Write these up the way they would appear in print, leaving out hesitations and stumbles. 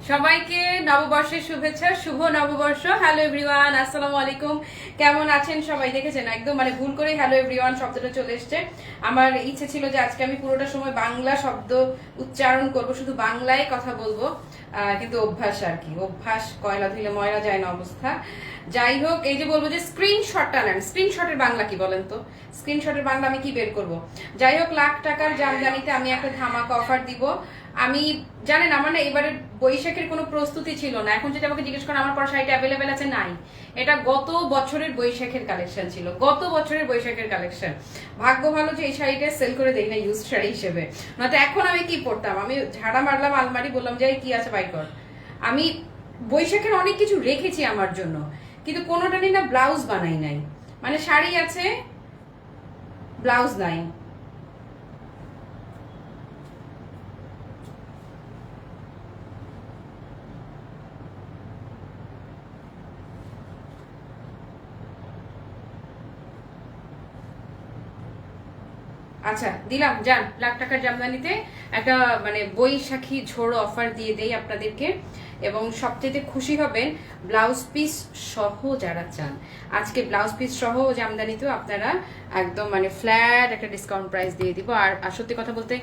সবাইকে নববর্ষের শুভেচ্ছা, শুভ নববর্ষ। হ্যালো এভরিওয়ান, আসসালামু আলাইকুম। কেমন আছেন সবাই? দেখেছেন একদম মানে ভুল করে হ্যালো এভরিওয়ান শব্দটা চলে এসছে। আমার ইচ্ছে ছিল যে আজকে আমি পুরোটা সময় বাংলা শব্দ উচ্চারণ করব, শুধু বাংলায় কথা বলবো, কিন্তু অভ্যাস আর কি, অভ্যাস কয়লা ধুলে ময়লা যায় না অবস্থা। যাই হোক, এই যে বলবো যে স্ক্রিনশটটা নেন। স্ক্রিনশটের বাংলা কি বলেন তো? স্ক্রিনশটের বাংলা আমি কি বের করব? যাই হোক, লাখ টাকার জামদানিতে আমি একটা ধামাকা অফার দিব। আমি জানেন আমার না এবারে বৈশাখের কোনো প্রস্তুতি ছিল না। এখন যদি আমাকে জিজ্ঞেস করেন আমার পর শাড়িটা অ্যাভেলেবেল আছে, নাই। এটা গত বছরের বৈশাখের কালেকশন ছিল, গত বছরের বৈশাখের কালেকশন। ভাগ্য ভালো যে এই শাড়িটা সেল করে দেই না ইউজ শাড়ি হিসেবে, নয়তো এখন আমি কি পরতাম? আমি ঝাড়া মারলাম আলমারি, বললাম যে কি আছে বাই কর। আমি বৈশাখের অনেক কিছু রেখেছি আমার জন্য, কিন্তু কোনোটা নিয়ে না ব্লাউজ বানাই নাই। মানে শাড়ি আছে, ব্লাউজ নাই। আচ্ছা দিলাম, যান লাখ টাকার জামদানিতে একটা মানে বৈশাখী ঝোড়ো অফার দিয়ে দেই আপনাদেরকে। এবং সবচেয়ে খুশি হবেন ব্লাউজ পিস সহ যারা চান। আজকে ব্লাউজ পিস সহ জামদানিতেও আপনারা একদম মানে ফ্ল্যাট একটা ডিসকাউন্ট প্রাইস দিয়ে দিব। আর সত্যি কথা বলতে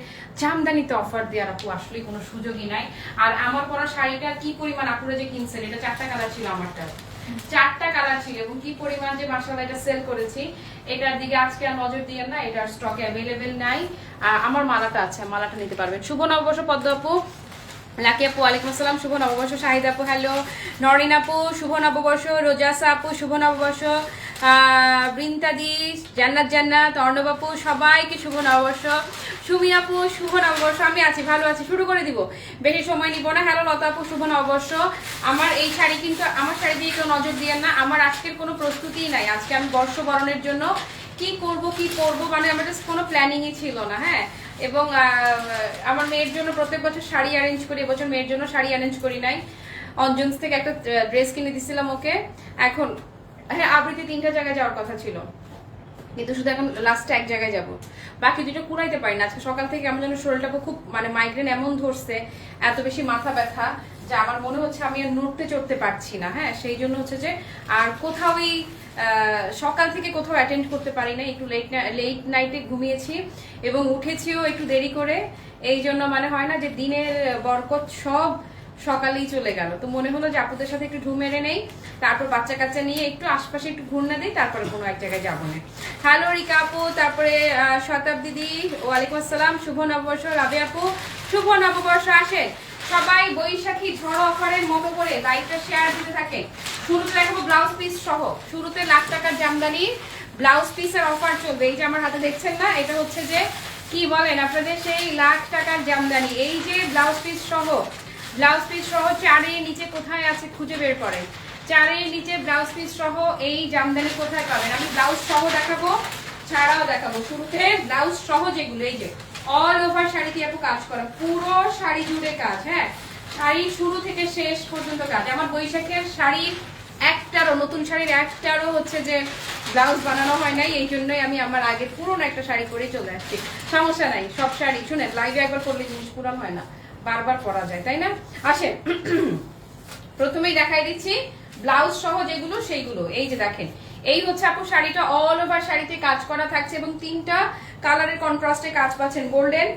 জামদানিতে অফার দেওয়ার আপু আসলে কোনো সুযোগই নাই। আর আমার পরা শাড়িটা কি পরিমাণ আপুরা যে কিনছেন, এটা 4টা কালার ছিল আমারটা, 4টা কালার ছিল, এবং কি পরিমাণ যে মাশাআল্লাহ এটা সেল করেছি। এটার দিকে আজকে আর নজর দিয়েন না, এটার স্টকে অ্যাভেলেবেল নাই। আমার মালাটা আছে, মালাটা নিতে পারবেন। শুভ নববর্ষ পদ্ম আপু, লাকি আপু ওয়ালাইকুম আসসালাম, শুভ নববর্ষ। শাহিদ আপু হ্যালো, নরিন আপু শুভ নববর্ষ, রোজাসা আপু শুভ নববর্ষ, বৃন্তাদি, জান্নাত জান্নাত, অর্ণব আপু সবাইকে শুভ নববর্ষ। সুমি আপু শুভ নববর্ষ। আমি আছি, ভালো আছি, শুরু করে দিব, বেশি সময় নিব না। হ্যালো লতা আপু শুভ নববর্ষ। আমার এই শাড়ি কিন্তু আমার শাড়ি দিয়ে কেউ নজর দিয়েন না, আমার আজকের কোনো প্রস্তুতিই নাই। আজকে আমি বর্ষবরণের জন্য কি করব কি করব মানে আমার জাস্ট কোনো প্ল্যানিংই ছিল না। হ্যাঁ, এবং আমার মেয়ের জন্য প্রত্যেক বছর শাড়ি অ্যারেঞ্জ করি, এবছর মেয়ের জন্য শাড়ি অ্যারেঞ্জ করি নাই। অঞ্জন্স থেকে একটা ড্রেস কিনে দিছিলাম ওকে। এখন হ্যাঁ, আবৃত্তি 3টা জায়গায় যাওয়ার কথা ছিল, কিন্তু শুধু এখন লাস্টে এক জায়গায় যাব, বাকি দুটো কুড়াইতে পারি না। আজকে সকাল থেকে আমার জন্য শরীরটা খুব মানে মাইগ্রেন এমন ধরছে, এত বেশি মাথা ব্যথা যে আমার মনে হচ্ছে আমি আর নড়তে চড়তে পারছি না। হ্যাঁ, সেই জন্য হচ্ছে যে আর কোথাওই সকাল থেকে কোথাও অ্যাটেন্ড করতে পারি না। একটু লেট নাইটে ঘুমিয়েছি এবং উঠেছিও একটু দেরি করে। এই জন্য মানে হয় না যে দিনের বরকত সব সকালেই চলে গেল। তো মনে হলো যে আপুদের সাথে একটু ঢু মেরে নেই, তারপর বাচ্চা কাচ্চা নিয়ে একটু আশপাশে একটু ঘুরনা দিই, তারপরে কোনো এক জায়গায় যাবো না। হ্যালো রিকা আপু, তারপরে শতাব্দী দিদি ওয়ালাইকুম আসসালাম, শুভ নববর্ষ। রাবে আপু শুভ নববর্ষ। আসেন সবাই বৈশাখী ঝড় অফারের মতো করে লাইভটা শেয়ার দিতে থাকে। শুরুতে দেখাবো ব্লাউজ পিস সহ, শুরুতে লাখ টাকার জামদানি ব্লাউজ পিসের অফার চলবে। এই যে আমার হাতে দেখছেন না, এটা হচ্ছে যে কি বলেন আপনাদের সেই লাখ টাকার জামদানি। এই যে ব্লাউজ পিস সহ, ব্লাউজ পিস সহ 4-এর নিচে কোথায় আছে খুঁজে বের করেন। 4-এর নিচে ব্লাউজ পিস সহ এই জামদানি কোথায় পাবেন? আমি ব্লাউজ সহ দেখাবো, ছাড়াও দেখাবো। শুরুতে ব্লাউজ সহ যেগুলো, এই যে অল ওভার শাড়িতে আপু কাজ করা, পুরো শাড়ি জুড়ে কাজ। হ্যাঁ, শাড়ি শুরু থেকে শেষ পর্যন্ত কাজ। আমার বৈশাখের শাড়ির একটারও, নতুন শাড়ির একটারও হচ্ছে যে ব্লাউজ বানানো হয় নাই। এই জন্যই আমি আমার আগে পুরনো একটা শাড়ি পরে চলে আসছি। সমস্যা নাই, সব শাড়ি শুনেন লাইভে একবার করলে জিনিস পুরান হয় না, বারবার পরা যায়, তাই না? আসেন প্রথমেই দেখাই দিচ্ছি ব্লাউজ সহ যেগুলো সেইগুলো। এই যে দেখেন, এই হচ্ছে আপু শাড়িটা, অল ওভার শাড়িতে কাজ করা থাকছে এবং 3টা কালারের কন্ট্রাস্টে কাজ পাচ্ছেন। গোল্ডেন,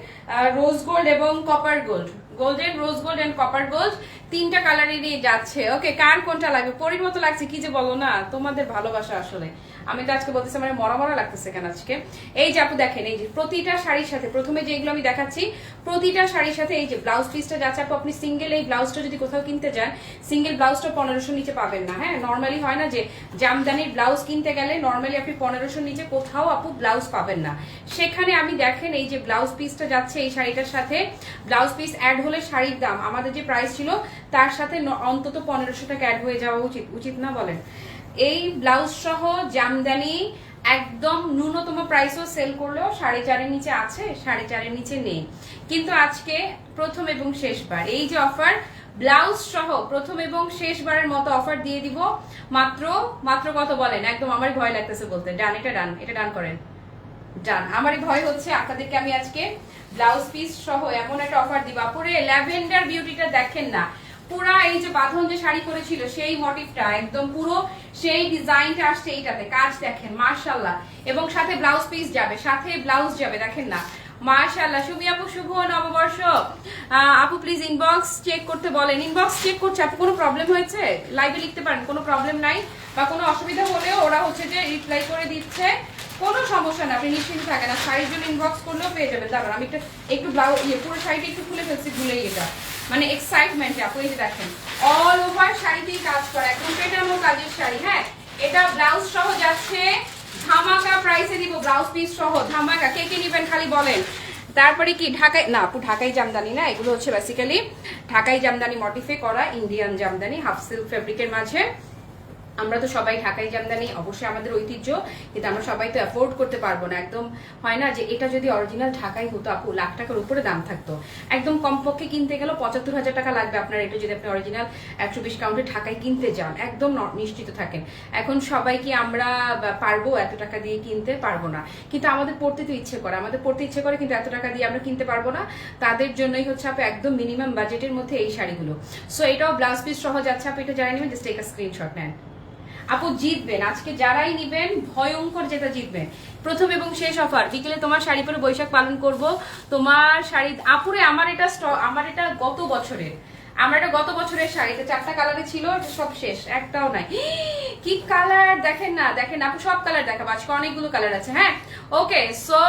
রোজ গোল্ড এবং copper gold, golden, rose gold and copper gold, 3টা কালারেরই যাচ্ছে। ওকে, কার কোনটা লাগবে? পরির মতো লাগছে কি যে বলো না, তোমাদের ভালোবাসা আসলে। আমি তো আজকে বলতেছি মানে মরা মরা লাগতেছে কেন আজকে। এই যে আপু দেখেন, এই যে প্রতিটা শাড়ির সাথে প্রথমে যেগুলো আমি দেখাচ্ছি, প্রতিটা শাড়ির সাথে এই যে ব্লাউজ পিসটা যাচ্ছে আপু। আপনি সিঙ্গেল এই ব্লাউজটা যদি কোথাও কিনতে যান, সিঙ্গেল ব্লাউজটা 1500 নিচে পাবেন না। হ্যাঁ, নর্মালি হয় না যে জামদানির ব্লাউজ কিনতে গেলে নর্মালি আপনি 1500 নিচে কোথাও আপু ব্লাউজ পাবেন না। সেখানে আমি দেখেন এই যে ব্লাউজ পিসটা যাচ্ছে এই শাড়িটার সাথে। ব্লাউজ পিস অ্যাড হলে শাড়ির দাম আমাদের যে প্রাইস ছিল তার সাথে অন্তত 1500 টাকা অ্যাড হয়ে যাওয়া উচিত, উচিত না বলেন? এই ব্লাউজ সহ জামদানি একদম ন্যূনতম প্রাইসও সেল করলেও 4.5-এর নিচে আছে, 4.5-এর নিচে নেই। কিন্তু আজকে প্রথম এবং শেষবার এই যে অফার, ব্লাউজ সহ প্রথম এবং শেষবারের মতো অফার দিয়ে দিব। মাত্র মাত্র কত বলেন? একদম আমারই ভয় লাগতেছে বলতে। ডান, এটা ডান, এটা ডান করেন, ডান। আমারই ভয় হচ্ছে আপনাদেরকে আমি আজকে ব্লাউজ পিস সহ এমন একটা অফার দিব। পরে ল্যাভেন্ডার বিউটিটা দেখেন না, পুরা এই যে বাঁধন যে শাড়ি করেছিল সেই মোটিভটা একদম পুরো সেই ডিজাইনটা আসছে এইটাতে, কাজ দেখেন মাশাআল্লাহ, এবং সাথে ব্লাউজ পিস যাবে, সাথে ব্লাউজ যাবে, দেখেন না মাশাআল্লাহ। সুমি আপু শুভ নববর্ষ। আপু প্লিজ ইনবক্স চেক করতে বলেন। ইনবক্স চেক করছে আপু, কোনো প্রবলেম হয়েছে? লাইভে লিখতে পারেন, কোনো প্রবলেম নাই, বা কোনো অসুবিধা হলেও ওরা হচ্ছে যে রিপ্লাই করে দিচ্ছে, কোনো সমস্যা না, আপনি নিশ্চিন্ত থাকেন। আর শাড়ির জন্য ইনবক্স করলেও পেয়ে যাবেন। দাঁড়ান আমি একটু ব্লাউজ পুরো শাড়িটা একটু খুলে ফেলছি, ভুলেই এটা মানে এক্সাইটমেন্টে আপু। এই যে দেখেন অল ওভার শাড়িতেই কাজ করা, একদম পেটানো কাজের শাড়ি। হ্যাঁ, এটা ব্লাউজ সহ যাচ্ছে, ধামাকা প্রাইসে দিব, ব্লাউজ পিস সহ ধামাকা। কে কে নিবেন খালি বলেন। তারপরে কি ঢাকায় না আপু, ঢাকাই জামদানি না, এগুলো হচ্ছে বেসিক্যালি ঢাকাই জামদানি মোটিফে করা ইন্ডিয়ান জামদানি হাফ সিল্ক ফেব্রিকের মাঝে। আমরা তো সবাই ঢাকাই জামদানি অবশ্যই আমাদের ঐতিহ্য, কিন্তু আমরা সবাই তো অ্যাফোর্ড করতে পারবো না। একদম হয় না যে এটা যদি অরিজিনাল ঢাকাই হতো আপু, লাখ টাকার উপরে দাম থাকতো। একদম কমপক্ষে কিনতে গেলেও ৭৫,০০০ টাকা লাগবে আপনার এটা যদি আপনি অরিজিনাল ১২০ কাউন্টে ঢাকাই কিনতে যান, একদম নিশ্চিত থাকেন। এখন সবাই কি আমরা পারবো এত টাকা দিয়ে কিনতে? পারবো না, কিন্তু আমাদের পড়তে তো ইচ্ছে করে, আমাদের পড়তে ইচ্ছে করে, কিন্তু এত টাকা দিয়ে আমরা কিনতে পারবো না। তাদের জন্যই হচ্ছে আপু একদম মিনিমাম বাজেটের মধ্যে এই শাড়িগুলো। সো এটাও ব্লাউজ পিস সহ যাচ্ছে আপু, এটা যারা নেবেন জাস্ট একটা স্ক্রিনশট নেন আপু, জিতবেন আজকে যারাই নিবেন, ভয়ঙ্কর যেটা জিতবেন। প্রথম এবং শেষ অফার, বিকেলে তোমার শাড়ি পরে বৈশাখ পালন করব। তোমার শাড়ি আপুরে আমার এটা গত বছরের, আমার এটা গত বছরের শাড়ি, এটা 4টা কালারে ছিল, এটা সব শেষ, একটাও নাই। কি কালার দেখেন না, দেখেন আপু সব কালার দেখাবো আজকে, অনেকগুলো কালার আছে। হ্যাঁ ওকে, সো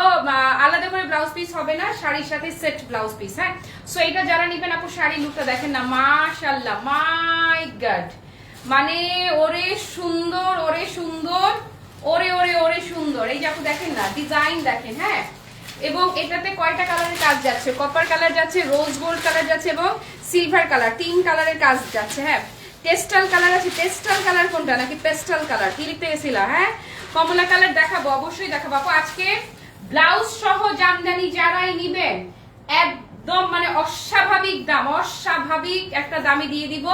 আলাদা করে ব্লাউজ পিস হবে না, শাড়ির সাথে সেট ব্লাউজ পিস। হ্যাঁ, সো এটা যারা নিবেন আপু, শাড়ি লুকটা দেখেন না মাশাআল্লাহ, মাই গড, মানে ওরে সুন্দর, ওরে সুন্দর, ওরে ওরে ওরে সুন্দর। এই যে আপু দেখেন না, ডিজাইন দেখেন। হ্যাঁ, এবং এটাতে কয়টা কালারের কাজ যাচ্ছে? কপার কালার যাচ্ছে, রোজ গোল্ড কালার যাচ্ছে এবং সিলভার কালার, 3 কালারের কাজ যাচ্ছে। হ্যাঁ, টেস্টাল কালার আছে। টেস্টাল কালার কোনটা? নাকি পেস্টাল কালার? কি লিখতে গেছিলা? হ্যাঁ, কমলা কালার দেখাবো, অবশ্যই দেখাবো আপু। আজকে ব্লাউজ সহ জামদানি যারাই নিবেন একদম মানে অস্বাভাবিক দাম, অস্বাভাবিক একটা দামে দিয়ে দিব,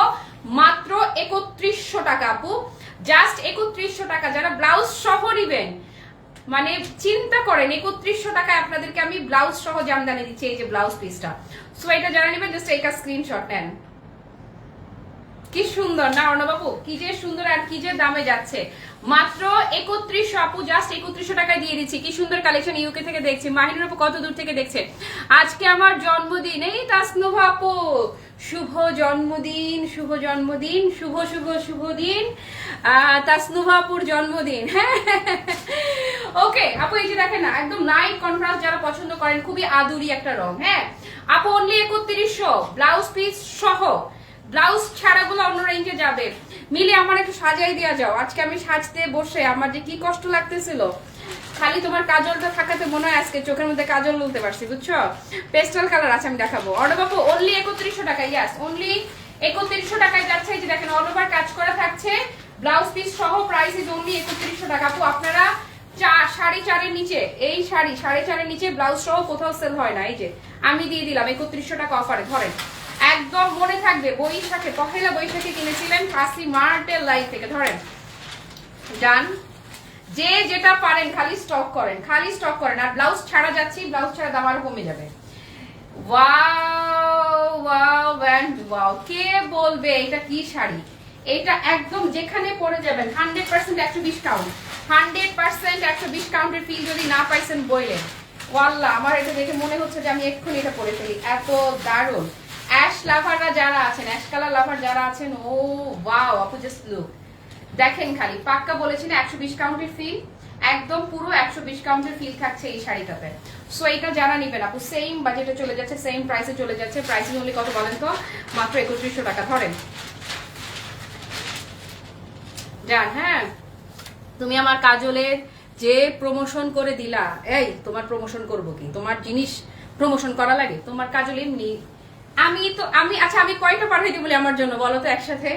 মাত্র ৩১০০ টাকা আপু, জাস্ট ৩১০০ টাকা। যারা ব্লাউজ সহ নিবেন মানে চিন্তা করেন, ৩১০০ টাকায় আপনাদেরকে আমি ব্লাউজ সহ জামদানি দিচ্ছি, এই যে ব্লাউজ পিসটা। সো এটা যারা নেবেন জাস্ট একটা স্ক্রিনশট নেন। কি সুন্দর না অর্ণবাবু, কি যে সুন্দর, আর কি যে দামে যাচ্ছে, মাত্র ৩১০০ আপু, জাস্ট ৩১০০ টাকায় দিয়ে দিচ্ছি। কি সুন্দর কালেকশন, ইউকে থেকে দেখছি, মাহিনুর আপু কত দূর থেকে দেখছে। আজকে আমার জন্মদিন, এই তাসনুভা আপু শুভ জন্মদিন, শুভ জন্মদিন, শুভ শুভ শুভ দিন, তাসনুভা আপুর জন্মদিন। হ্যাঁ ওকে আপু, এই যে দেখেন না একদম লাইট কন্ট্রাস্ট যারা পছন্দ করেন, খুবই আদুরি একটা রং। হ্যাঁ আপু, অনলি ৩১০০, ব্লাউজ পিস সহ, ব্লাউজ ছাড়াগুলো অন্য রেঞ্জে যাবে। মিলে আমার একটু সাজাই দেওয়া যাও, আজকে আমি সাজতে বসে আমার যে কি কষ্ট লাগতেছিল, খালি তোমার কাজলটা থাকাতে মনে হয় আজকে চোখের মধ্যে কাজল বলতে পারছি, বুঝছো? পেস্টাল কালার আছে, আমি দেখাবো। অর্ডার বাবু অনলি ৩১০০ টাকা, ইয়াস অনলি ৩১০০ টাকায় যাচ্ছে। এই যে দেখেন অল ওভার কাজ করা থাকছে, ব্লাউজ পিস সহ, প্রাইস ইজ অনলি ৩১০০ টাকা আপু। আপনারা ৪.৫-এর নিচে, এই শাড়ি ৪.৫-এর নিচে ব্লাউজ সহ কোথাও সেল হয় না। এই যে আমি দিয়ে দিলাম ৩১০০ টাকা অফারে, ধরেন একদম মনে থাকবে। বৈশাখে, পহেলা বৈশাখে কিনেছিলেন ফাসি মার্টেল লাইফ থেকে, ধরেন ডান। যে যেটা পারেন খালি স্টক করেন, খালি স্টক করেন। আর ব্লাউজ ছাড়া যাচ্ছি, ব্লাউজ ছাড়া দাম আরো কমে যাবে। ওয়াও ওয়াও এন্ড ওয়াও, কে বলবে এটা কি শাড়ি? এটা একদম যেখানে পরে যাবেন 100% 120 কাউন্ট, 100% 120 কাউন্টের ফিল যদি না পাইছেন বইলে, ওয়াল্লাহ আমার এটা দেখে মনে হচ্ছে যে আমি এক্ষুনি এটা পরে ফেলি, এত দারুণ। অ্যাশ লাভাররা যারা আছেন, অ্যাশ কালার লাভার যারা আছেন, ও ওয়াও আপু জাস্ট লুক, দেখেন খালি পাক্কা বলেছি না 120 কাউন্টের ফিল, একদম পুরো 120 কাউন্টের ফিল থাকছে এই শাড়িটাতে। সো এটা যারা নিবেন আপু, সেম বাজেটে চলে যাচ্ছে, সেম প্রাইসে চলে যাচ্ছে। প্রাইসিং হলে কত বলেন তো? মাত্র ৩১০০ টাকা, ধরেন জান। হ্যাঁ, তুমি আমার কাজলের যে প্রমোশন করে দিলা, এই তোমার প্রমোশন করব কি? তোমার জিনিস প্রমোশন করা লাগে? তোমার কাজল এমনি, আচ্ছা আমি কয়টা পাঠাইতে বলি আমার জন্য বলো তো? একসাথে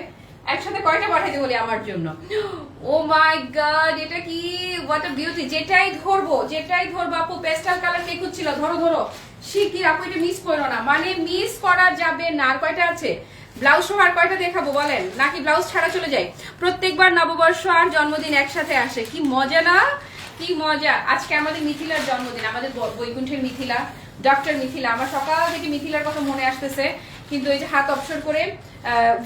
কয়টা পাঠাইতে বলি আমার জন্য? ও মাই গড, এটা কি হোয়াট আ বিউটি। যেটাই ধরবো আপু, পেস্টাল কালার কে খুঁজছিল, ধরো শিগগির আপু, এটা মিস করো না, মানে মিস করা যাবে না। আর কয়টা আছে? ব্লাউজ সহ আর কয়টা দেখাবো বলেন, নাকি ব্লাউজ ছাড়া চলে যায়? প্রত্যেকবার নববর্ষ আর জন্মদিন একসাথে আসে, কি মজা না, কি মজা। আজকে আমাদের মিথিলার জন্মদিন, আমাদের বৈকুণ্ঠের মিথিলা, ডক্টর মিথিলা। আমার সকাল থেকে মিথিলার কথা মনে আসতেছে, কিন্তু এই যে হাত অপসর করে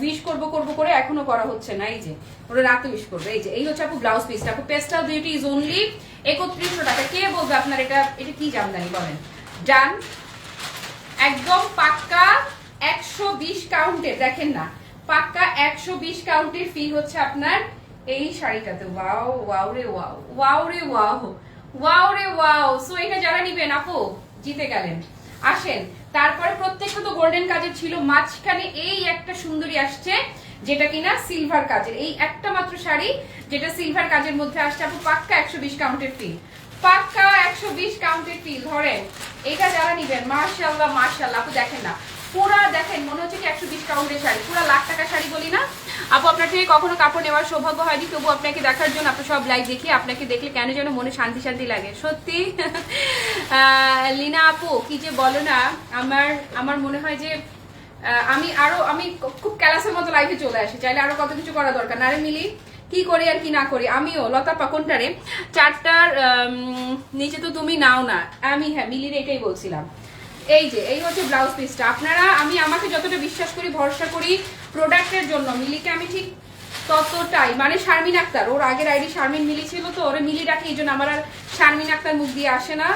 উইশ করব করে এখনো করা হচ্ছে না। এই যে ওরা রাতে উইশ করবে। এই যে এই হচ্ছে আপু ব্লাউজ পিসটা। আপু পেস্টাল বিউটি ইজ অনলি 3100 টাকা। কে বলবে আপনার এটা কি জামদানি বলেন? ডান, একদম পাক্কা 120 কাউন্টের, দেখেন না পাক্কা 120 কাউন্টের ফিল হচ্ছে আপনার এই শাড়িটাতে। ওয়াও ওয়াও রে ওয়াও, ওয়াও রে ওয়াও, ওয়াও রে ওয়াও। সো এটা যারা নিবেন আপু জিতে গেলেন। আসেন, তারপরে প্রত্যেকটা তো গোল্ডেন কাজের ছিল, মাঝখানে এই একটা সুন্দরী আসছে যেটা কিনা সিলভার কাজের। এই একটা মাত্র শাড়ি যেটা সিলভার কাজের মধ্যে আসছে আপু, পাক্কা 120 কাউন্টের ফিল, পাক্কা 120 কাউন্টের ফিল। ধরেন এটা যারা নিবেন মাশাআল্লাহ মাশাআল্লাহ। আপু দেখেন না পুরা, দেখেন মনে হচ্ছে কি 120 কাউন্টের শাড়ি, পুরা লাখ টাকা শাড়ি বলি না আপু। আপনার থেকে কখনো কাপড় নেওয়ার সৌভাগ্য হয়নি, তবু আপনাকে দেখার জন্য আপনার সব লাইভ দেখি, আপনাকে দেখলে কেন যেন মনে শান্তি শান্তি লাগে সত্যি। লিনা আপু কি যে বলো না, আমার মনে হয় যে আমি খুব ক্যালাসের মতো লাইফে চলে আসি, চাইলে আরো কত কিছু করা দরকার না রে মিলি। কি করি আর কি না করি, আমিও লতা পাকনটারে 4টার নিচে তো তুমি নাও না, আমি হ্যাঁ মিলির এটাই বলছিলাম। এই যে এই হচ্ছে ব্লাউজ পিসটা। আপনারা আমাকে যতটা বিশ্বাস করি ভরসা করি প্রোডাক্টের জন্য, মিলিকে আমি ঠিক ততটাই, মানে শারমিন আক্তার, ওর আগের আইডি শারমিন মিলি ছিল তো ওরে মিলি ডাকে, এই জন্য আমার আর শারমিন আক্তার মুখ দিয়ে আসে না।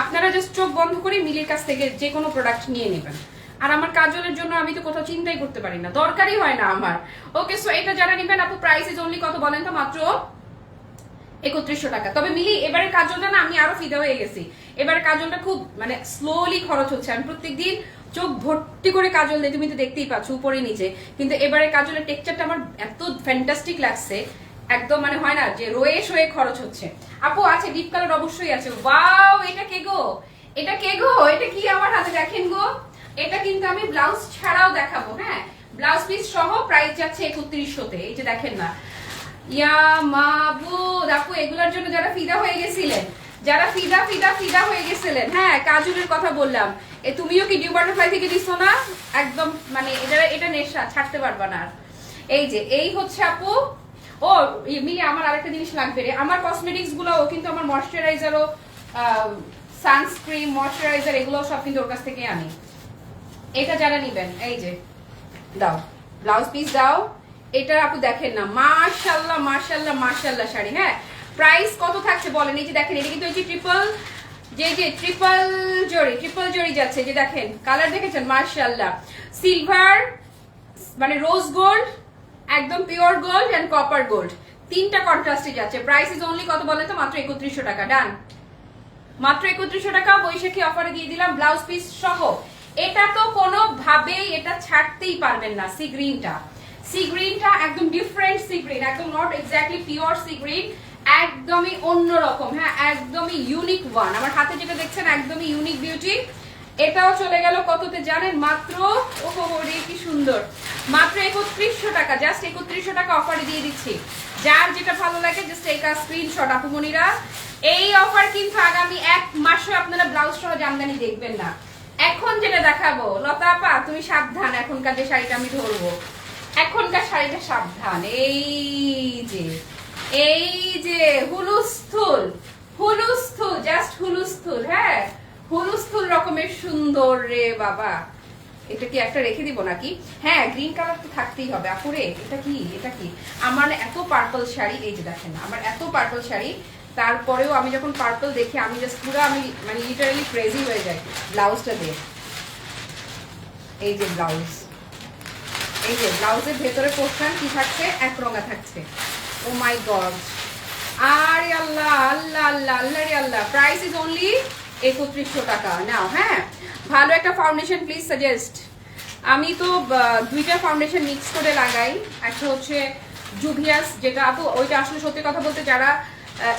আপনারা জাস্ট চোখ বন্ধ করে মিলির কাছ থেকে যে কোনো প্রোডাক্ট নিয়ে নেবেন। আর আমার কাজলের জন্য আমি তো কোথাও চিন্তাই করতে পারি না, দরকারই হয় না আমার। ওকে, সো এটা যারা নেবেন আপু প্রাইস ইজ অনলি কত বলেন তো? মাত্র 3100 টাকা। তবে মিলি এবারে কাজলটা না আমি আরো ফিদা হয়ে গেছি, এবারে কাজলটা খুব মানে স্লোলি খরচ হচ্ছে। আমি প্রত্যেকদিন চোখ ভর্তি করে কাজল দেয়, তুমি তো দেখতেই পাচ্ছ উপরে নিচে, কিন্তু এবারে কাজলের টেক্সচারটা আমার এত ফ্যান্টাস্টিক লাগছে, একদম মানে হয় না যে রয়ে শয়ে খরচ হচ্ছে। আপু আছে ডিপ কালার অবশ্যই আছে। ওয়াও, এটা কে গো, এটা কে গো, এটা কি আমার হাতে দেখেন গো। এটা কিন্তু আমি ব্লাউজ ছাড়াও দেখাবো, হ্যাঁ ব্লাউজ পিস সহ প্রাইস যাচ্ছে 3100-তে। এই যে দেখেন না, ইয়া মাবুদ আপু এগুলোর জন্য যারা ফিদা হয়ে গেছিলেন, যারা ফিদা হয়ে গেছিলেন, হ্যাঁ কাজলের কথা বললাম, তুমিও কি ডিউ বাটারফ্লাই থেকে দিছো না? একদম মানে এটা নেশা, ছাড়তে পারবা না। এই যে এই হচ্ছে আপু, ও মিলি আমার আরেকটা জিনিস লাগবে রে, আমার কসমেটিক্স গুলোও কিন্তু আমার ময়শ্চারাইজারও, সানস্ক্রিন, ময়শ্চারাইজার এগুলো সব কিন্তু ওর কাছ থেকে আনি। এটা যারা নিবেন এই যে দাও ব্লাউজ পিস দাও। এটা আপু দেখেন না মাশাআল্লাহ মাশাআল্লাহ মাশাআল্লাহ শাড়ি। হ্যাঁ প্রাইস কত থাকছে বলেন? এই যে দেখেন এটা কিন্তু এই যে ট্রিপল জরি যাচ্ছে, যে দেখেন কালার দেখেছেন মাশাআল্লাহ, সিলভার মানে রোজ গোল্ড, একদম pure gold and copper gold, তিনটা কন্ট্রাস্টে যাচ্ছে। প্রাইস ইজ অনলি কত বলেন তো? মাত্র 3100 টাকা। ডান, মাত্র 3100 টাকা বৈশাখী অফারে দিয়ে দিলাম ব্লাউজ পিস সহ। এটা তো কোনো ভাবেই এটা ছাড়তেই পারবেন না। সি গ্রিনটা একদম ডিফারেন্ট সি গ্রিন, একদম not exactly pure sea green, একদমই অন্যরকম, হ্যাঁ একদমই ইউনিক ওয়ান। আমার হাতে যেটা দেখছেন একদমই ইউনিক বিউটি। এটাও চলে গেল কততে জানেন? মাত্র, ওহো রে কি সুন্দর, মাত্র 3100 টাকা। জাস্ট 3100 টাকা অফারে দিয়ে দিচ্ছি। যার যেটা ভালো লাগে জাস্ট এই কাজ স্ক্রিনশট আপুমনিরা। এই অফার কিন্তু আগামী 1 মাসও আপনারা ব্লাউজ সহ জামদানি দেখবেন না। এখন যেটা দেখাবো লতা আপা তুমি সাবধান, এখনকার যে শাড়িটা আমি ধরবো, এখনকার শাড়িটা সাবধান। এই যে হুলুস্থুল জাস্ট হুলুস্থুল, হ্যাঁ হুলুস্থুল রকমের সুন্দর রে বাবা। এটা কি একটা রেখে দিব নাকি? হ্যাঁ গ্রিন কালার তো থাকতেই হবে আপুরে। এটা কি আমার এত পার্পল শাড়ি, এই যে দেখেন আমার এত পার্পল শাড়ি, তারপরেও আমি যখন পার্পল দেখি আমি জাস্ট পুরো আমি মানে লিটারালি ক্রেজি হয়ে যাই ব্লাউজটা দিয়ে। এই যে ব্লাউজের ভেতরে পোর্শন কি থাকছে? এক রঙা থাকছে। ও মাই গড, আরে আল্লাহ আল্লাহ আল্লাহ আল্লাহ রে আল্লাহ। প্রাইস ইজ অনলি 3100 টাকা। নাও হ্যাঁ ভালো একটা ফাউন্ডেশন প্লিজ সাজেস্ট। আমি তো 2টা ফাউন্ডেশন মিক্স করে লাগাই, একটা হচ্ছে জুভিয়াস, যেটা আপু ওইটা আসলে সত্যি কথা বলতে যারা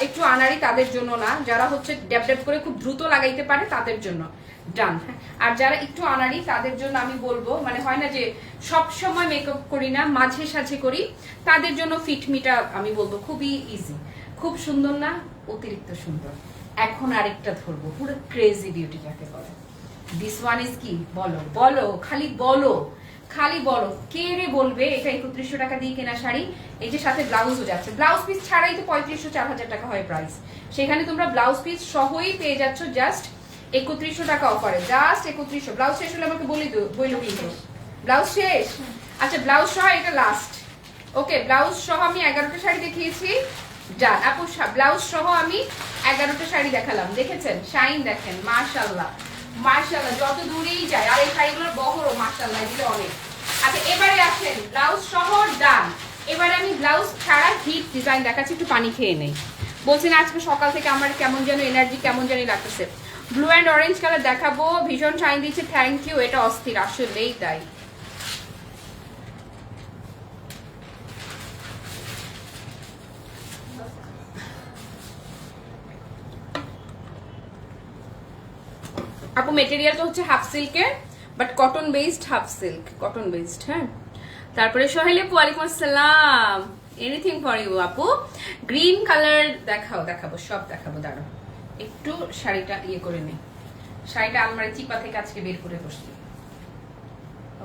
একটু আনাড়ি তাদের জন্য না, যারা হচ্ছে ড্যাব করে খুব দ্রুত লাগাইতে পারে তাদের জন্য। ডান। আর যারা একটু আনাড়ি তাদের জন্য আমি বলবো, মানে হয় না যে সব সময় মেকআপ করি না, মাঝে সাঝে করি, তাদের জন্য ফিটমিটা আমি বলবো খুবই ইজি, খুব সুন্দর না, অতিরিক্ত সুন্দর। এখন আরেকটা ধরবো, পুরো ক্রেজি বিউটি যাকে বলে। দিস ওয়ান ইজ কি? বলো খালি বলো কে রে বলবে এটা 3100 টাকা দিয়ে কেনা শাড়ি? এই যে সাথে ব্লাউজও যাচ্ছে, ব্লাউজ পিস ছাড়াই তো 3500-4000 টাকা হয় প্রাইস, সেখানে তোমরা ব্লাউজ পিস সহই পেয়ে যাচ্ছ জাস্ট 3100 টাকা অফারে, জাস্ট 3100। ব্লাউজ শেষ হলে আমাকে বইলো কিন্তু। ব্লাউজ শেষ? আচ্ছা ব্লাউজ সহ এটা লাস্ট। ওকে, ব্লাউজ সহ আমি 11টা শাড়ি দেখিয়েছি। ডান আপু, ব্লাউজ সহ আমি 11টা শাড়ি দেখালাম, দেখেছেন? শাইন দেখেন, মাশাআল্লাহ মাশাআল্লাহ, যত দূরেই যায়। আর এই শাড়িগুলোর বহরও মাশাআল্লাহ, এগুলো অনেক। আচ্ছা এবারে আসেন ব্লাউজ সহ ডান। এবারে আমি ব্লাউজ ছাড়া হিট ডিজাইন দেখাচ্ছি, একটু পানি খেয়ে নেই। বলছেন আজকে সকাল থেকে আমার কেমন যেন এনার্জি কেমন জানি লাগতেছে। ব্লু অ্যান্ড অরেঞ্জ কালার দেখাবো, ভীষণ শাইন দিচ্ছে, থ্যাংক ইউ। এটা অস্থির, আসলেই তাই। আপু মেটেরিয়ালটা হচ্ছে হাফ সিল্কের, but cotton based, half silk cotton based. হ্যাঁ, তারপরে সোহেল আপু ওয়ালাইকুম আসসালাম, এনিথিং ফর ইউ আপু। গ্রিন কালার দেখাবো সব দেখাবো। দাঁড়াও একটু শাড়িটা ইয়ে করে নেই, শাড়িটা আলমারি চিপা থেকে আজকে বের করে বসছি।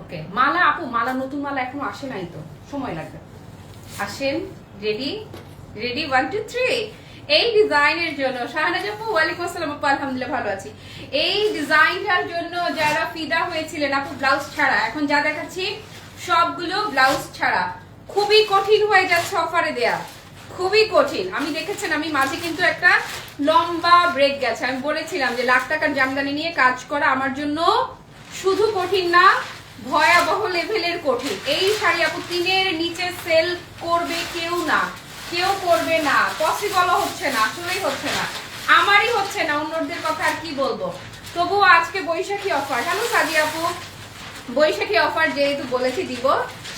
ওকে, মালা আপু, মালা নতুন মালা এখনো আসে নাই তো, সময় লাগবে। আসেন, রেডি রেডি, 1 2 3। এই ডিজাইনের জন্য শাহানাজ আপু ওয়ালাইকুম আসসালাম আপু, আলহামদুলিল্লাহ ভালো আছি। এই ডিজাইনটার জন্য যারা ফিদা হয়েছিলেন আপু, ব্লাউজ ছাড়া, এখন যা দেখাচ্ছি সবগুলো ব্লাউজ ছাড়া। খুবই কঠিন হয়ে যাচ্ছে অফারে দেয়া, খুবই কঠিন। আমি দেখেছেন আমি মাঝে কিন্তু একটা লম্বা ব্রেক গেছে, আমি বলেছিলাম যে লাখ টাকার জামদানি নিয়ে কাজ করা আমার জন্য শুধু কঠিন না, ভয়াবহ লেভেলের কঠিন। এই শাড়ি আপু 3-এর নিচে সেল করবে কেউ না, কেউ করবে না, পসিবলও হচ্ছে না, আসলেই হচ্ছে না, আমারই হচ্ছে না, অন্যদের কথা আর কি বলবো। তবুও আজকে বৈশাখী অফার। হ্যালো সাদিয়া আপু, বৈশাখী অফার যেহেতু বলেছি দিব,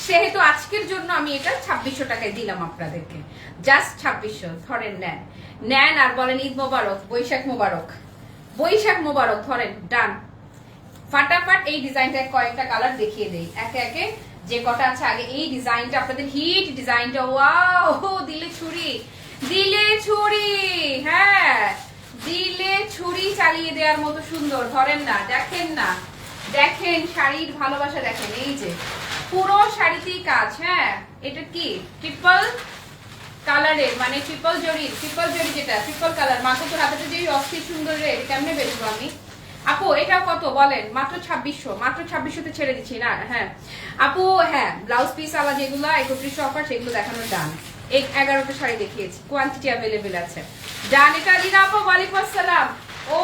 সেহেতু আজকের জন্য আমি এটা 2600 টাকায় দিলাম আপনাদেরকে, জাস্ট 2600। ধরেন, নেন আর বলেন ঈদ মোবারক, বৈশাখ মোবারক, বৈশাখ মোবারক। ধরেন, ডান। ফাটাফাট এই ডিজাইনটা কয়েকটা কালার দেখিয়ে দেই একে একে, যে কটা আছে। আগে এই ডিজাইনটা, আপনাদের হিট ডিজাইনটা, ওয়াও, দিলে ছুরি, দিলে ছুরি, হ্যাঁ দিলে ছুরি চালিয়ে দেওয়ার মতো সুন্দর। ধরেন না, দেখেন না, দেখেন শাড়ির ভালোবাসা দেখেন। এই যে পুরো শাড়িতেই কাজ। হ্যাঁ, এটা কি ট্রিপল কালারের, মানে ট্রিপল জরি, যেটা ট্রিপল কালার। মাত্র তো হাতে যে অস্থির সুন্দর রে, কেমনে বেচবো আমি আপু? এটা কত বলেন? মাত্র 2600, মাত্র 2600 ছেড়ে দিচ্ছি না। হ্যাঁ আপু, হ্যাঁ ব্লাউজ পিস আলা যেগুলো 3100 অফার, সেগুলো দেখানোর ডান। 11টা শাড়ি দেখিয়েছি, কোয়ান্টিটি অ্যাভেলেবেল আছে। ডান। এটা আলিনা আপু ওয়ালাইকুম আসসালাম। ও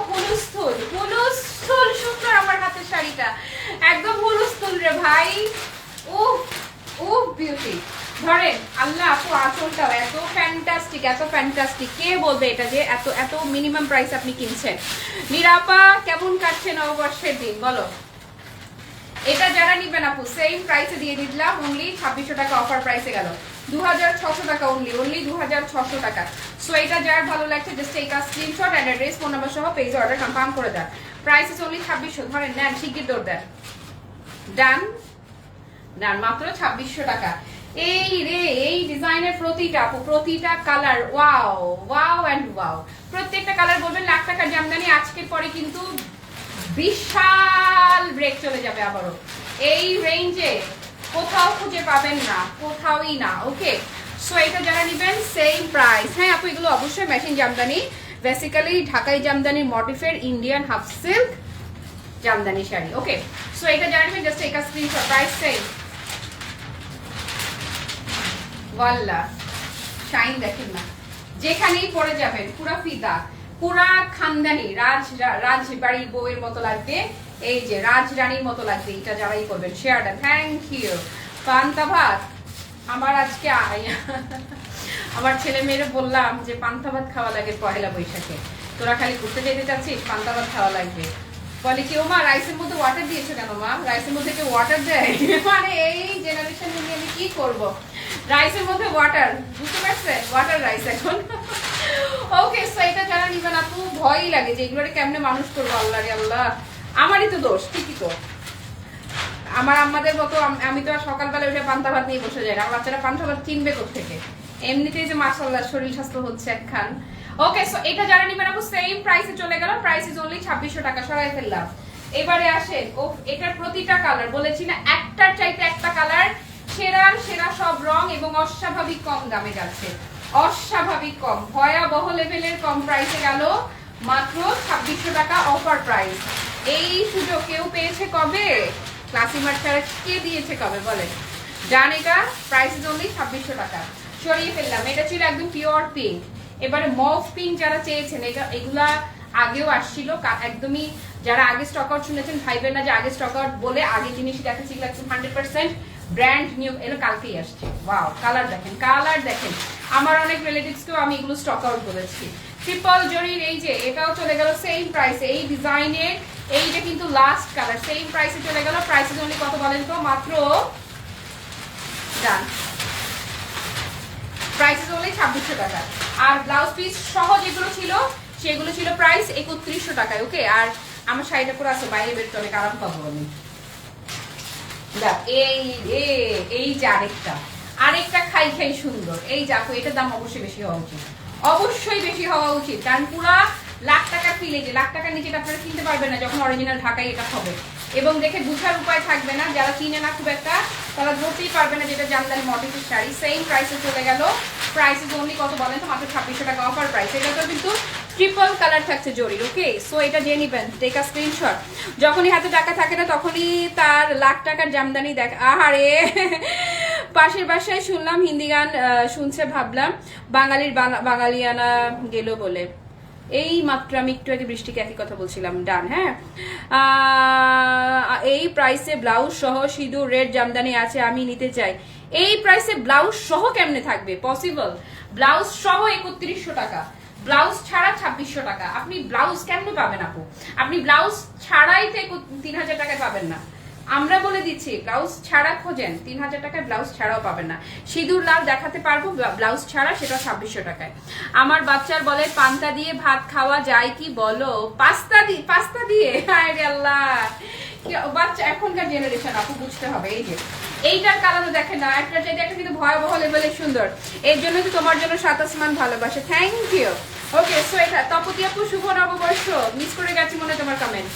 হুলুস্থুল, হুলুস্থুল সুন্দর আমার হাতের শাড়িটা, একদম হুলুস্থুল রে ভাই। উফ উফ, বিউটি। ধরেন, আল্লাহ আপু আঁচলটাও এত ফ্যান্টাস্টিক, এত ফ্যান্টাস্টিক। কে বলবে এটা যে এত এত মিনিমাম প্রাইস আপনি কিনছেন? নিরাপা কেমন কাটছে নববর্ষের দিন বলো? এটা যারা নিবেন আপু সেম প্রাইসে দিয়ে দিলাম, অনলি 2600 টাকা অফার প্রাইসে গেল, 2600 টাকা অনলি, 2600 টাকা। সো এটা যার ভালো লাগছে জাস্ট এইটা screenshot and address, phone number সহ পেজ অর্ডার কনফার্ম করে দেন। Price is only 2600। ধরেন, নেন, শিগগির দৌড় দেন। ডান ডান, মাত্র 2600 টাকা। এই রে, এই ডিজাইনের প্রতিটা আপু, প্রতিটা colour wow wow and wow. প্রত্যেকটা কালার বলবেন লাখ টাকার জামদানি। আজকের পরে কিন্তু বিশাল ব্রেক চলে যাবে আবারও। এই রেঞ্জে কোথাও খুঁজে পাবেন না, কোথাওই না। ওকে, সো এটা যারা নেবেন সেম প্রাইস। হ্যাঁ আপু, এগুলো অবশ্যই মেশিন জামদানি, বেসিক্যালি ঢাকাই জামদানির মডিফের Indian half silk jamdani sari. Okay, so এটা যারা নেবেন জাস্ট একটা স্ক্রিনশট, প্রাইস সেম। ওয়াল্লাহ, শাইন দেখেন না, যেখানেই পরে যাবেন পুরা ফিদা, পুরা খানদানি, রাজবাড়ির বউয়ের মতো লাগবে। এই যে রাজরানীর মতো লাগবে এটা যারাই করবেন। শেয়ারটা, থ্যাংক ইউ। পান্তা ভাত আমার আজকে আমার ছেলে মেয়েরে বললাম যে পান্তা ভাত খাওয়া লাগে পহেলা বৈশাখে, তোরা খালি ঘুরতে যেতে চাচ্ছিস, পান্তা ভাত খাওয়া লাগবে। বলে কি, ও মা রাইসের মধ্যে ওয়াটার দিয়েছো কেন মা? রাইসের মধ্যে কেউ ওয়াটার দেয়? মানে এই জেনারেশন নিয়ে আমি কি করব, রাইসের মধ্যে ওয়াটার, বুঝতে পারছেন? ওয়াটার রাইস এখন। ওকে, সো এটা যারা নিবেন আপু, ভয়ই লাগে যে এগুলোরে কেমনে মানুষ করবো। আল্লাহ রে আল্লাহ, আমারই তো দোষ, ঠিকই তো। আমার আম্মাদের মতো আমি তো আর সকালবেলা উঠে পান্তা ভাত নিয়ে বসে যাই না, আমার বাচ্চারা পান্তা ভাত চিনবে কোত্থেকে? এমনিতেই যে মাশাআল্লাহ শরীর স্বাস্থ্য হচ্ছে একখান। ওকে, সো এটা যারা নিবেন আপু সেম প্রাইসে চলে গেল, প্রাইস ইজ অনলি 2600 টাকা, সরাই ফেললাম। এবারে আসেন, ও এটার প্রতিটা কালার বলেছি না, একটার চাইতে একটা কালার সেরার সেরা, সব রং এবং অস্বাভাবিক কম দামে যাচ্ছে, অস্বাভাবিক কম, ভয়াবহ লেভেলের কম প্রাইসে গেল। মাত্র 2600 টাকা অফার প্রাইস। এই সুযোগ কেউ পেয়েছে কবে? ক্লাসিমার ছাড়া কে দিয়েছে কবে বলেন? জান এটা প্রাইস ইজ অনলি 2600 টাকা। সরিয়ে ফেললাম, এটা ছিল একদম পিওর পিঙ্ক। এবারে মফ পিঙ্ক যারা চেয়েছেন, এগুলা আগেও আসছিল একদমই, যারা আগে স্টক আউট শুনেছেন ভাইবেন না যে আগে স্টক আউট বলে আগে জিনিস দেখাচ্ছি, একদম 100% ব্র্যান্ড নিউ, এগুলো কালকেই আসছে। ওয়াও, কালার দেখেন, কালার দেখেন। আমার অনেক রিলেটিভসকেও আমি এগুলো স্টক আউট বলেছি। ট্রিপল জরির এই যে এটাও চলে গেল সেম প্রাইসে, এই ডিজাইনের এইটা কিন্তু লাস্ট কালার, সেম প্রাইসে চলে গেল। প্রাইসে অনলি কত বলেন তো? মাত্র ডান, প্রাইস অনলি 2600 টাকা। আর ব্লাউজ পিস সহ যেগুলো ছিল সেগুলো ছিল প্রাইস 3100 টাকায়। ওকে, আর আমার শাড়িটা পুরো আছে, বাইরে বেরোতে অনেক আরাম পাবো আমি। এই যে আরেকটা খাই খাই সুন্দর, এই দেখো, এটার দাম অবশ্যই বেশি হওয়া উচিত, অবশ্যই বেশি হওয়া উচিত, কারণ পুরা লাখ টাকা ফিলে যে লাখ টাকার নিচে আপনারা কিনতে পারবেন না যখন অরিজিনাল ঢাকায় এটা হবে, এবং দেখে বুঝার উপায় থাকবে না। যারা কিনে না খুব একটা, তারা ধরতেই পারবে না যেটা জামদানি মডেলের শাড়ি। সেম প্রাইসে চলে গেল। প্রাইস ইজ অনলি কত বলেন তো? মাত্র 2600 টাকা অফার প্রাইস। এটা তো কিন্তু ট্রিপল কালার থাকছে জরির। ওকে, সো এটা জেনে নিবেন, টেক আ স্ক্রিনশট। যখনই হাতে টাকা থাকে না তখনই তার লাখ টাকার জামদানি দেখ। আহারে, পাশের বাসায় শুনলাম হিন্দি গান শুনছে, ভাবলাম বাঙালির বাঙালিয়ানা গেল বলে। এই মাত্র আমি একটু আগে বৃষ্টিকে একই কথা বলছিলাম। ডান, হ্যাঁ। এই প্রাইসে ব্লাউজ সহ সিঁদুর রেড জামদানি আছে, আমি নিতে চাই। এই প্রাইসে ব্লাউজ সহ কেমনে থাকবে? পসিবল? ব্লাউজ সহ 3100 টাকা, ব্লাউজ ছাড়া 2600 টাকা। আপনি ব্লাউজ কেমনে পাবেন আপু? আপনি ব্লাউজ ছাড়াই তো 3000 টাকায় পাবেন না। আমরা বলে দিচ্ছি, ব্লাউজ ছাড়া খোঁজেন 3000 টাকায়, ব্লাউজ ছাড়াও পাবেন না। সিঁদুর লাল দেখাতে পারবো ব্লাউজ ছাড়া, সেটা 2600 টাকায়। আমার বাচ্চার বলে পান্তা দিয়ে ভাত খাওয়া যায় কি বলো? পাস্তা দিয়ে? হায় রে আল্লাহ, বাচ্চা এখনকার জেনারেশন আপু, বুঝতে হবে। এই যে এইটার কারণে দেখেন না, একটা চাইতে একটা কিন্তু ভয়াবহ লেভেলের সুন্দর। এর জন্য তো তোমার জন্য 7 আসমান ভালোবাসে। Thank you. ওকে, সো এটা তপতি আপু শুভ নববর্ষ, মিস করে গেছি মনে তোমার কমেন্ট।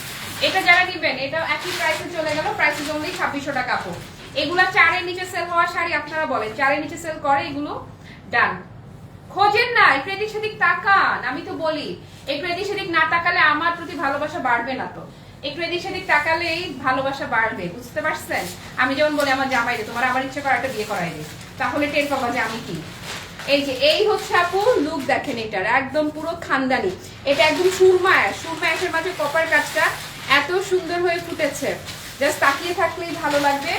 এটা যারা নিবেন, এটা একই প্রাইসে চলে গেল। প্রাইস ইজ অনলি 2600 টাকা আপু। এগুলা 4-এর নিচে সেল হওয়া শাড়ি, আপনারা বলেন 4-এর নিচে সেল করে এগুলো? ডান, খোঁজেন না, একটু এদিক সেদিক তাকান। আমি তো বলি একটু এদিক সেদিক না তাকালে আমার প্রতি ভালোবাসা বাড়বে না। তো একটু এদিক সেদিক তাকালেই ভালোবাসা বাড়বে, বুঝতে পারছেন? আমি যেমন বলি আমার জামাই রে, তোমার আবার ইচ্ছে করে একটা বিয়ে করাই দে, তাহলে টের পাবা যে আমি কি। এই যে এই হচ্ছে আপু লুক, দেখেন এটার একদম পুরো খানদানি। এটা একদম সুরমায়ের মাঝে কপার কাজটা এত সুন্দর হয়ে ফুটেছে, জাস্ট তাকিয়ে থাকলেই ভালো লাগবে,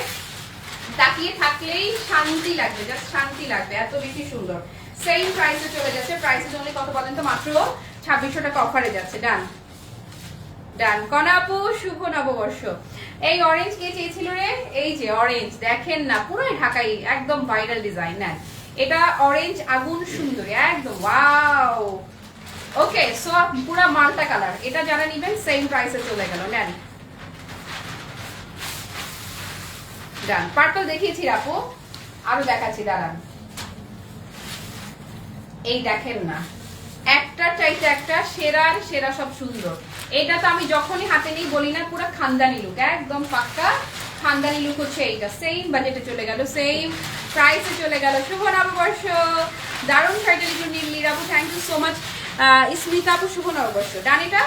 তাকিয়ে থাকলেই শান্তি লাগবে, জাস্ট শান্তি লাগবে, এত বেশি সুন্দর। সেম প্রাইসে চলে যাচ্ছে। প্রাইসে অনলি কত বলেন তো? মাত্র 2600 টাকা অফারে যাচ্ছে। ডান ডান। কনা আপু শুভ নববর্ষ। এই অরেঞ্জ কে চেয়েছিল রে? এই যে অরেঞ্জ, দেখেন না, পুরো ঢাকাই একদম ভাইরাল ডিজাইন। নেন, এটা অরেঞ্জ আগুন সুন্দরী একদম, ওয়াও। ওকে, সো পুরো মালটা কালার। এটা যারা নিবেন সেম প্রাইসে চলে গেল। নেন, ডান। পার্পল দেখিয়েছি আপু, আরো দেখাচ্ছি, দাঁড়ান। এই দেখেন না, একটা চাইতে একটা সেরার সেরা, সব সুন্দর। এটা তো আমি যখনই হাতে নিই বলি না পুরো খানদানি লুক, একদম পাক্কা খানদানি লুক হচ্ছে এইটা। সেম বাজেটে চলে গেল, সেম প্রাইসে চলে গেল। শুভ নববর্ষ। দারুণ শাড়িটা লিখুন নীল আপু, thank you so much. Smita আপু শুভ নববর্ষ। ডান, এটা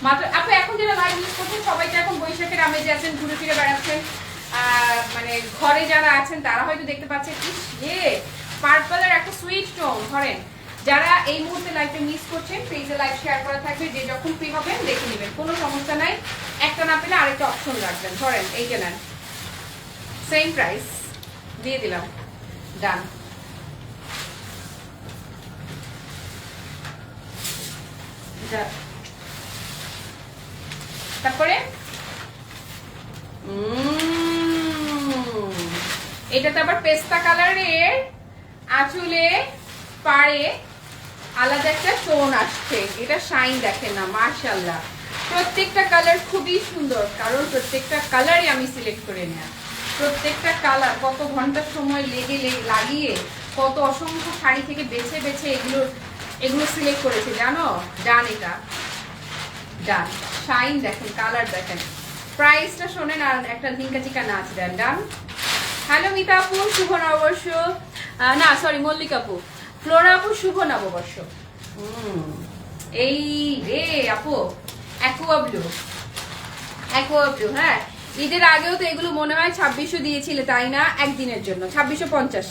মাত্র আপু। এখন যারা লাইভ ইউজ করছেন সবাই তো এখন বৈশাখের আমেজে আছেন, ঘুরে ফিরে বেড়াচ্ছেন, মানে ঘরে যারা আছেন তারা হয়তো দেখতে পাচ্ছেন পার্পলের একটা সুইট টোন। ধরেন যারা এই মুহূর্তে লাইভটা মিস করছেন, পেজে লাইভ শেয়ার করা থাকবে, যে যখন ফ্রি হবেন দেখে নেবেন, কোনো সমস্যা নাই। একটা না পেলে আরেকটা অপশন রাখবেন। ধরেন এইটা নেন, সেম প্রাইস দিয়ে দিলাম। ডান। তারপরে এটাতে আবার পেস্তা কালারের আঁচলে পাড়ে আলাদা একটা টোন আসছে। এটা শাইন দেখেন না, মাশাআল্লাহ। প্রত্যেকটা কালার খুবই সুন্দর, কারণ প্রত্যেকটা কালারই আমি সিলেক্ট করে নেয়া। প্রত্যেকটা কালার কত ঘন্টার সময় লাগিয়ে কত অসংখ্য শাড়ি থেকে বেছে বেছে এগুলো সিলেক্ট করেছে জানো। ডান, এটা ডান। শাইন দেখেন, কালার দেখেন। প্রাইসটা শোনেন, আর একটা ঝিঙ্কা চিকা নাচ দেন। ডান। হ্যালো মিতা আপু শুভ নববর্ষ, না সরি মল্লিকা আপু। ফ্লোরা আপু শুভ নববর্ষ। এই রে আপু অ্যাকোয়া ব্লু, হ্যাঁ ঈদের আগেও তো এগুলো মনে হয় 2600 দিয়েছিলে তাই না, একদিনের জন্য 2650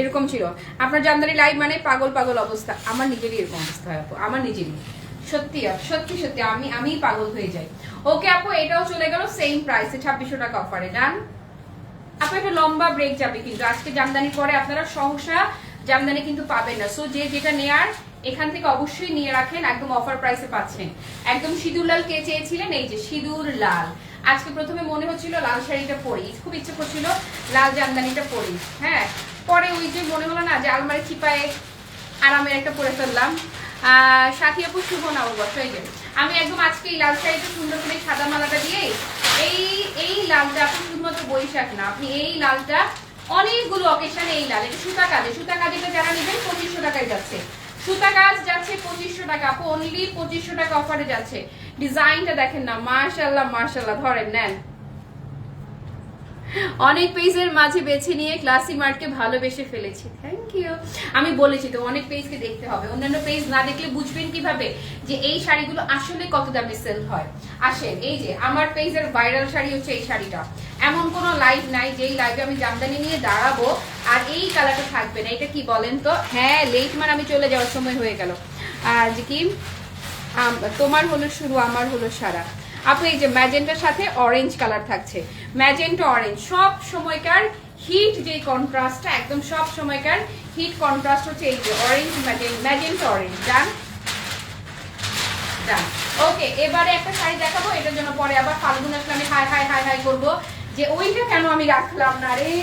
এরকম ছিল। আপনার জামদানি লাইভ মানে পাগল পাগল অবস্থা, আমার নিজেরই এরকম অবস্থা হয় আপু, আমার নিজেরই সত্যি সত্যি সত্যি আমি পাগল হয়ে যাই। ওকে আপু এটাও চলে গেল সেম প্রাইসে 2600 টাকা অফারে। ডান আপু একটা লম্বা ব্রেক যাবে কিন্তু আজকে জামদানি পরে আপনারা সহসা জামদানি কিন্তু পাবেন না। সো যে যেটা নেয়ার এখান থেকে অবশ্যই নিয়ে রাখেন, একদম অফার প্রাইসে পাচ্ছেন। একদম সিঁদুর লাল কে চেয়েছিলেন, এই যে সিঁদুর লাল। আজকে প্রথমে মনে হচ্ছিল লাল শাড়িটা পরি, খুব ইচ্ছে করছিল লাল জামদানিটা পরি, হ্যাঁ পরে ওই যে মনে হলো না যে আলমারি চিপায়ে আরামের একটা পরে ফেললাম। সাথী আপু শুভ নববর্ষ। এই যে আমি একদম আজকে এই লাল শাড়িটা সুন্দর করে সাদা মালাটা দিয়ে এই লালটা আপনি শুধুমাত্র বৈশাখ না, আপনি এই লালটা অনেকগুলো অকেশনে এই লাল, এটা সুতা কাজে, সুতা কাজেটা যারা নেবেন 2500 টাকায় যাচ্ছে, সুতা কাজ যাচ্ছে 2500 টাকা আপু, অনলি 2500 টাকা অফারে যাচ্ছে। ডিজাইনটা দেখেন না, মাশাআল্লাহ মাশাআল্লাহ, ধরেন নেন। অনেক পেজের মাঝে বেছে নিয়ে ক্লাসি মার্টকে ভালোবেসে ফেলেছি, থ্যাংক ইউ। আমি বলেছি তো অনেক পেজকে দেখতে হবে, অন্যান্য পেজ না দেখলে বুঝবেন কিভাবে যে এই শাড়িগুলো আসলে কত দামে সেল হয়। আসেন এই যে আমার পেজের ভাইরাল শাড়ি হচ্ছে এই শাড়িটা, এমন কোনো লাইভ নাই যেই লাইভে আমি জামদানি নিয়ে দাঁড়াবো আর এই কালারটা থাকবে না। এটা কি বলেন তো, হ্যাঁ লেট মান আমি চলে যাওয়ার সময় হয়ে গেল। আর যে কি তোমার হলো শুরু আমার হলো সারা আপু, এই যে ম্যাজেন্টার সাথে অরেঞ্জ কালার থাকছে, ম্যাজেন্টা অরেঞ্জ সব সময়কার হিট যে কন্ট্রাস্টটা, একদম সব সময়কার হিট কন্ট্রাস্ট হচ্ছে এই যে অরেঞ্জ ম্যাজেন্টা অরেঞ্জ। ডান ডান ওকে, এবারে একটা শাড়ি দেখাবো, এটার জন্য পরে আবার ফাল্গুন আসলে আমি হাই হাই হাই হাই করবো যে ওইটা কেন আমি রাখলাম না রে।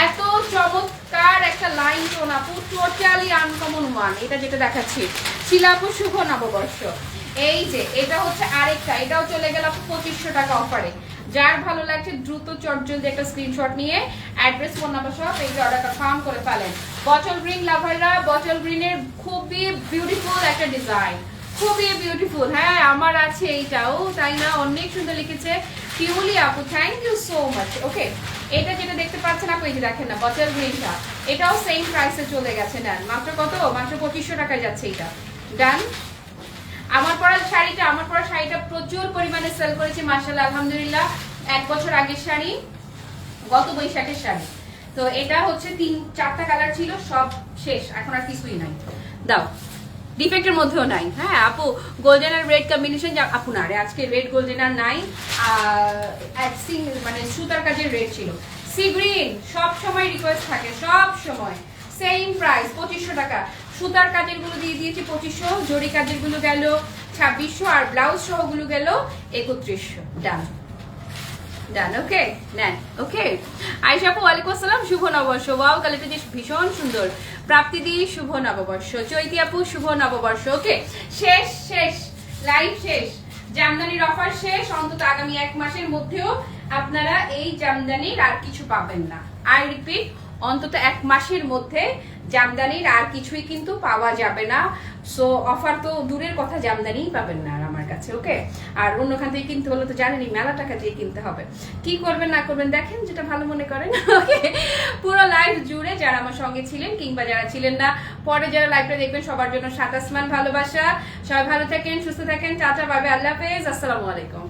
এত চমৎকার একটা লাইন টোন আপু, টোটালি আনকমন ওয়ান। এটা যেটা দেখাচ্ছি শিলাপু শুভ নববর্ষ। এই যে এটা হচ্ছে আরেকটা, এটাও চলে গেল 2500 টাকা অফারে। যার ভালো লাগছে দ্রুত চটজলদি একটা স্ক্রিনশট নিয়ে অ্যাড্রেস ফোন নাম্বার সহ পেজে অর্ডার কনফার্ম করে ফেলেন। বটল গ্রিন লাভাররা, বটল গ্রিনের খুবই বিউটিফুল একটা ডিজাইন, খুবই বিউটিফুল। হ্যাঁ আমার আছে এইটাও, তাই না, অনেক সুন্দর লিখেছে পিউলি আপু, থ্যাংক ইউ সো মাচ। ওকে এটা যেটা দেখতে পাচ্ছেন আপু, এই যে দেখেন না বটল গ্রিনটা, এটাও সেম প্রাইসে চলে গেছে। নেন মাত্র কত, মাত্র 2500 টাকায় যাচ্ছে এটা। ডান। আমার পরা শাড়িটা প্রচুর পরিমাণে সেল করেছি মাশাআল্লাহ আলহামদুলিল্লাহ। 1 বছর আগের শাড়ি, গত বৈশাখের শাড়ি। তো এটা হচ্ছে 3-4টা কালার ছিল, সব শেষ, এখন আর কিছুই নাই। দাও ডিফেক্টের মধ্যেও নাই। হ্যাঁ আপু গোল্ডেন আর রেড কম্বিনেশন আপু না রে, আজকে রেড গোল্ডেন আর নাই, মানে সুতার কাজের রেড ছিল। সি গ্রিন সব সময় রিকোয়েস্ট থাকে, সব সময় সেম প্রাইস 2500 টাকা। সুতার কাজের গুলো দিয়ে দিয়েছি 2500, জরি কাজের গুলো গেল 2600, আর ব্লাউজ সহ গুলো গেল 3100। ডান ডান ওকে নেন। ওকে আয়েশা আপু ওয়ালাইকুম আসসালাম, শুভ নববর্ষ। ওয়াও কালারটা যে ভীষণ সুন্দর। প্রাপ্তি দি শুভ নববর্ষ। চৈতি আপু শুভ নববর্ষ। ওকে শেষ শেষ লাইভ শেষ, জামদানির অফার শেষ। অন্তত আগামী 1 মাসের মধ্যেও আপনারা এই জামদানির আর কিছু পাবেন না। আই রিপিট, অন্তত 1 মাসের মধ্যে জামদানির আর কিছুই কিন্তু পাওয়া যাবে না। সো অফার তো দূরের কথা, জামদানিই পাবেন না আর আমার কাছে। ওকে আর অন্যখান থেকে কিনতে হলে তো জানেনই মেলা টাকা দিয়ে কিনতে হবে। কি করবেন না করবেন দেখেন, যেটা ভালো মনে করেন। ওকে পুরো লাইভ জুড়ে যারা আমার সঙ্গে ছিলেন কিংবা যারা ছিলেন না, পরে যারা লাইভটা দেখবেন সবার জন্য সাত আসমান ভালোবাসা। সবাই ভালো থাকেন, সুস্থ থাকেন, টাটা বাই বাই, আল্লাহ হাফেজ, আসসালামু আলাইকুম।